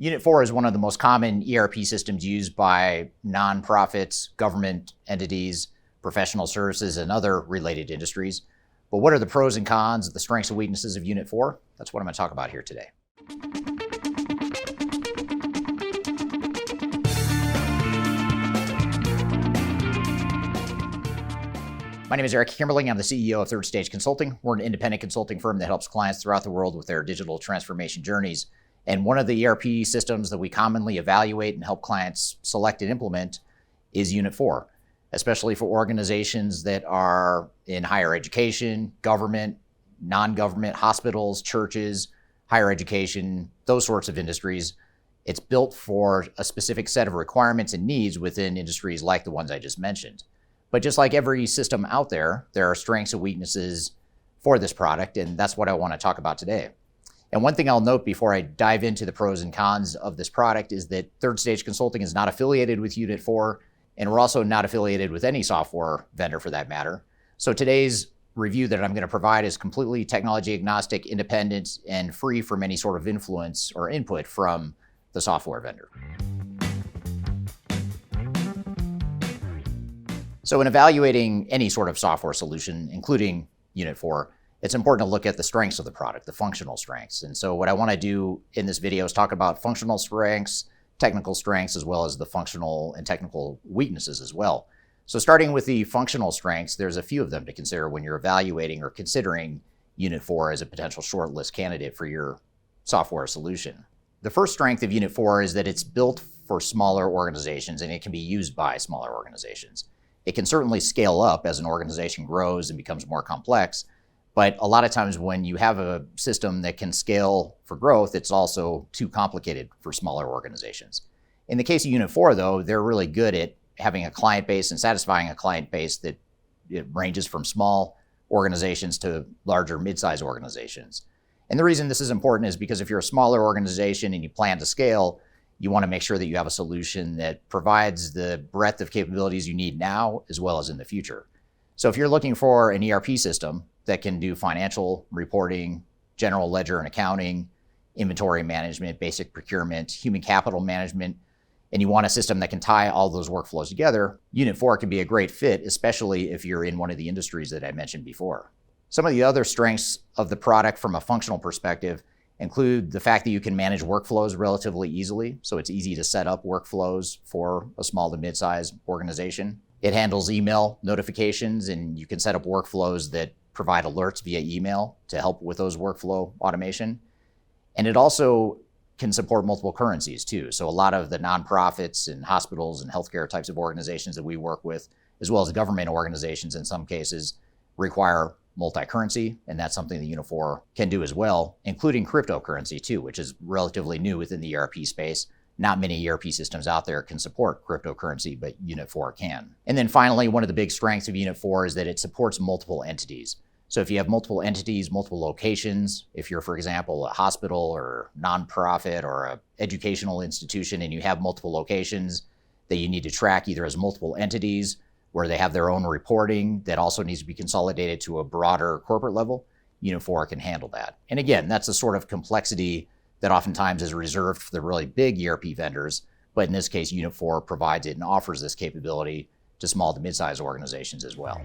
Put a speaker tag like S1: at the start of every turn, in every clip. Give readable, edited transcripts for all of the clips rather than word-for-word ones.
S1: Unit4 is one of the most common ERP systems used by nonprofits, government entities, professional services, and other related industries. But what are the pros and cons, the strengths and weaknesses of Unit4? That's what I'm going to talk about here today. My name is Eric Kimberling. I'm the CEO of Third Stage Consulting. We're an independent consulting firm that helps clients throughout the world with their digital transformation journeys. And one of the ERP systems that we commonly evaluate and help clients select and implement is Unit4, especially for organizations that are in higher education, government, non-government, hospitals, churches, higher education, those sorts of industries. It's built for a specific set of requirements and needs within industries like the ones I just mentioned. But just like every system out there, there are strengths and weaknesses for this product, and that's what I want to talk about today. And one thing I'll note before I dive into the pros and cons of this product is that Third Stage Consulting is not affiliated with Unit4, and we're also not affiliated with any software vendor for that matter. So today's review that I'm going to provide is completely technology agnostic, independent, and free from any sort of influence or input from the software vendor. So in evaluating any sort of software solution, including Unit4, it's important to look at the strengths of the product, the functional strengths. And so what I want to do in this video is talk about functional strengths, technical strengths, as well as the functional and technical weaknesses as well. So starting with the functional strengths, there's a few of them to consider when you're evaluating or considering Unit4 as a potential shortlist candidate for your software solution. The first strength of Unit4 is that it's built for smaller organizations and it can be used by smaller organizations. It can certainly scale up as an organization grows and becomes more complex, but a lot of times when you have a system that can scale for growth, it's also too complicated for smaller organizations. In the case of Unit4, though, they're really good at having a client base and satisfying a client base that it ranges from small organizations to larger mid-sized organizations. And the reason this is important is because if you're a smaller organization and you plan to scale, you want to make sure that you have a solution that provides the breadth of capabilities you need now as well as in the future. So if you're looking for an ERP system that can do financial reporting, general ledger and accounting, inventory management, basic procurement, human capital management, and you want a system that can tie all those workflows together, Unit4 can be a great fit, especially if you're in one of the industries that I mentioned before. Some of the other strengths of the product from a functional perspective include the fact that you can manage workflows relatively easily. So it's easy to set up workflows for a small to mid-sized organization. It handles email notifications, and you can set up workflows that provide alerts via email to help with those workflow automation. And it also can support multiple currencies too. So a lot of the nonprofits and hospitals and healthcare types of organizations that we work with, as well as government organizations in some cases, require multi-currency, and that's something that Unit4 can do as well, including cryptocurrency too, which is relatively new within the ERP space. Not many ERP systems out there can support cryptocurrency, but Unit4 can. And then finally, one of the big strengths of Unit4 is that it supports multiple entities. So if you have multiple entities, multiple locations, if you're, for example, a hospital or nonprofit or an educational institution and you have multiple locations that you need to track either as multiple entities where they have their own reporting that also needs to be consolidated to a broader corporate level, Unit4 can handle that. And again, that's a sort of complexity that oftentimes is reserved for the really big ERP vendors, but in this case, Unit4 provides it and offers this capability to small to mid-sized organizations as well.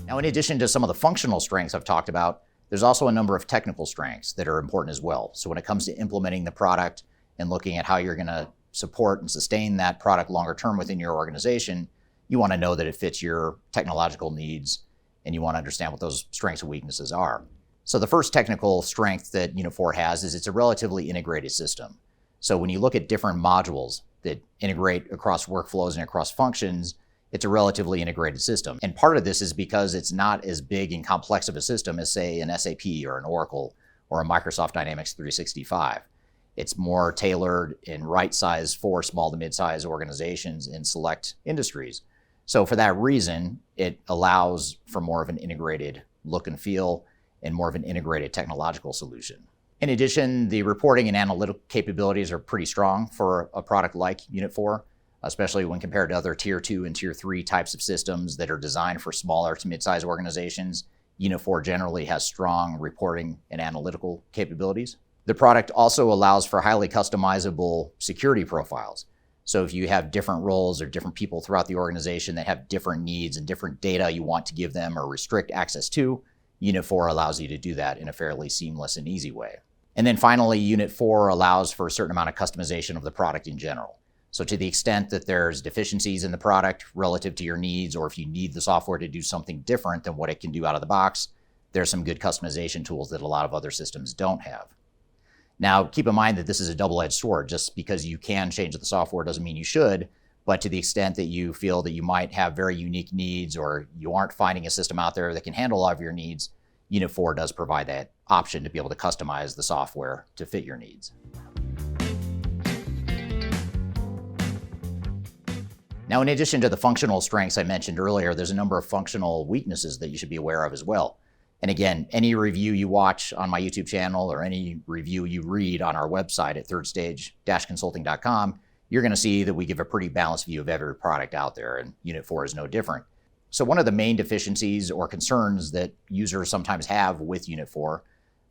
S1: Now, in addition to some of the functional strengths I've talked about, there's also a number of technical strengths that are important as well. So when it comes to implementing the product and looking at how you're going to support and sustain that product longer term within your organization, you want to know that it fits your technological needs and you want to understand what those strengths and weaknesses are. So the first technical strength that Unit4 has is it's a relatively integrated system. So when you look at different modules that integrate across workflows and across functions, it's a relatively integrated system. And part of this is because it's not as big and complex of a system as, say, an SAP or an Oracle or a Microsoft Dynamics 365. It's more tailored and right-sized for small to mid-sized organizations in select industries. So for that reason, it allows for more of an integrated look and feel and more of an integrated technological solution. In addition, the reporting and analytical capabilities are pretty strong for a product like Unit4, especially when compared to other tier 2 and tier 3 types of systems that are designed for smaller to mid-sized organizations. Unit4 generally has strong reporting and analytical capabilities. The product also allows for highly customizable security profiles. So if you have different roles or different people throughout the organization that have different needs and different data you want to give them or restrict access to, Unit4 allows you to do that in a fairly seamless and easy way. And then finally, Unit4 allows for a certain amount of customization of the product in general. So to the extent that there's deficiencies in the product relative to your needs, or if you need the software to do something different than what it can do out of the box, there's some good customization tools that a lot of other systems don't have. Now, keep in mind that this is a double-edged sword. Just because you can change the software doesn't mean you should, but to the extent that you feel that you might have very unique needs or you aren't finding a system out there that can handle all of your needs, Unit4 does provide that option to be able to customize the software to fit your needs. Now, in addition to the functional strengths I mentioned earlier, there's a number of functional weaknesses that you should be aware of as well. And again, any review you watch on my YouTube channel or any review you read on our website at thirdstage-consulting.com, you're going to see that we give a pretty balanced view of every product out there, and Unit4 is no different. So one of the main deficiencies or concerns that users sometimes have with Unit4,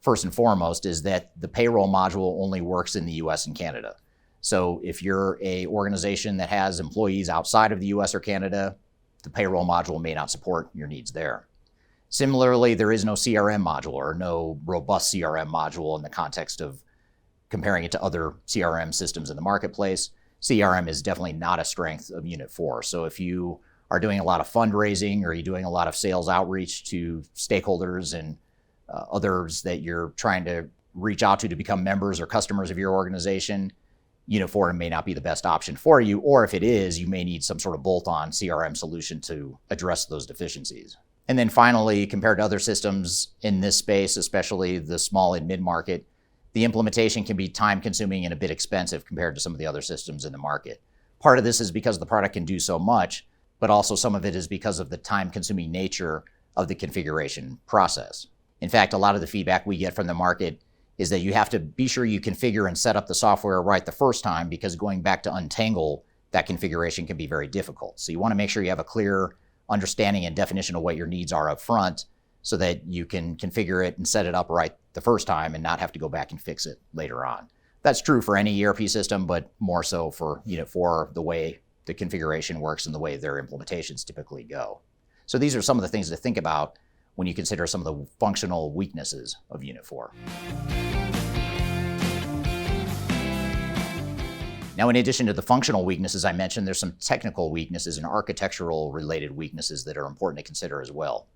S1: first and foremost, is that the payroll module only works in the US and Canada. So if you're an organization that has employees outside of the US or Canada, the payroll module may not support your needs there. Similarly, there is no CRM module or no robust CRM module in the context of comparing it to other CRM systems in the marketplace. CRM is definitely not a strength of Unit4. So if you are doing a lot of fundraising or you're doing a lot of sales outreach to stakeholders and others that you're trying to reach out to become members or customers of your organization, Unit4 may not be the best option for you, or if it is, you may need some sort of bolt-on CRM solution to address those deficiencies. And then finally, compared to other systems in this space, especially the small and mid-market, the implementation can be time-consuming and a bit expensive compared to some of the other systems in the market. Part of this is because the product can do so much, but also some of it is because of the time-consuming nature of the configuration process. In fact, a lot of the feedback we get from the market is that you have to be sure you configure and set up the software right the first time, because going back to untangle that configuration can be very difficult. So you want to make sure you have a clear understanding and definition of what your needs are up front so that you can configure it and set it up right the first time and not have to go back and fix it later on. That's true for any ERP system, but more so for Unit4, the way the configuration works and the way their implementations typically go. So these are some of the things to think about when you consider some of the functional weaknesses of Unit4. Now, in addition to the functional weaknesses I mentioned, there's some technical weaknesses and architectural related weaknesses that are important to consider as well.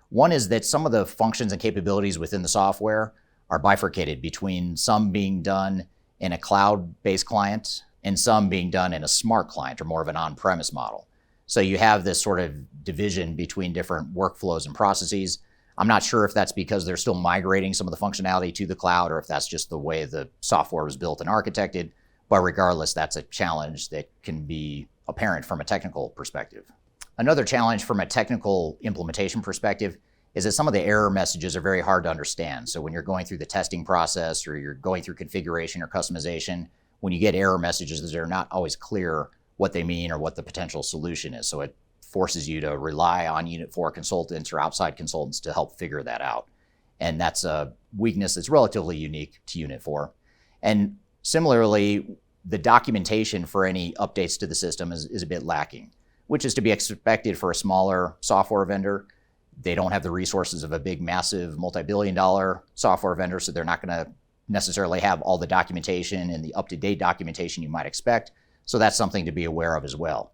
S1: One is that some of the functions and capabilities within the software are bifurcated between some being done in a cloud-based client and some being done in a smart client or more of an on-premise model. So you have this sort of division between different workflows and processes. I'm not sure if that's because they're still migrating some of the functionality to the cloud or if that's just the way the software was built and architected. But regardless, that's a challenge that can be apparent from a technical perspective. Another challenge from a technical implementation perspective is that some of the error messages are very hard to understand. So when you're going through the testing process or you're going through configuration or customization, when you get error messages, they're not always clear what they mean or what the potential solution is. So it forces you to rely on Unit4 consultants or outside consultants to help figure that out. And that's a weakness that's relatively unique to Unit4. And similarly, the documentation for any updates to the system is a bit lacking, which is to be expected for a smaller software vendor. They don't have the resources of a big, massive, multi-billion-dollar software vendor, so they're not going to necessarily have all the documentation and the up-to-date documentation you might expect. So that's something to be aware of as well.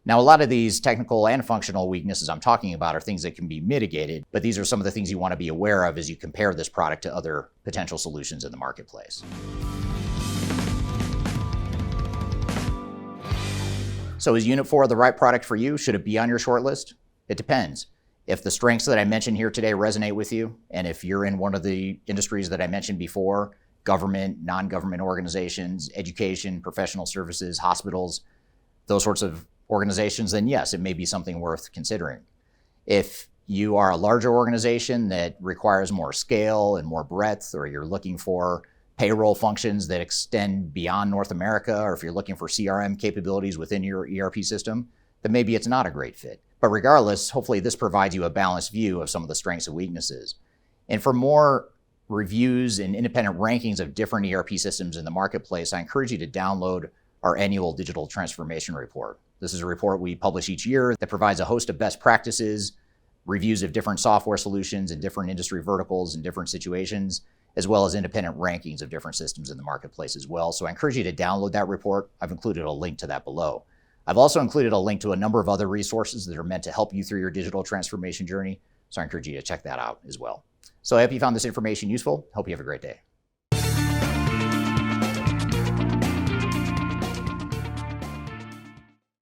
S1: Now, a lot of these technical and functional weaknesses I'm talking about are things that can be mitigated, but these are some of the things you want to be aware of as you compare this product to other potential solutions in the marketplace. So is Unit4 the right product for you? Should it be on your shortlist? It depends. If the strengths that I mentioned here today resonate with you, and if you're in one of the industries that I mentioned before, government, non-government organizations, education, professional services, hospitals, those sorts of organizations, then yes, it may be something worth considering. If you are a larger organization that requires more scale and more breadth, or you're looking for payroll functions that extend beyond North America, or if you're looking for CRM capabilities within your ERP system, then maybe it's not a great fit. But regardless, hopefully this provides you a balanced view of some of the strengths and weaknesses. And for more reviews and independent rankings of different ERP systems in the marketplace, I encourage you to download our annual digital transformation report. This is a report we publish each year that provides a host of best practices, reviews of different software solutions in different industry verticals and different situations, as well as independent rankings of different systems in the marketplace as well. So I encourage you to download that report. I've included a link to that below. I've also included a link to a number of other resources that are meant to help you through your digital transformation journey. So I encourage you to check that out as well. So I hope you found this information useful. Hope you have a great day.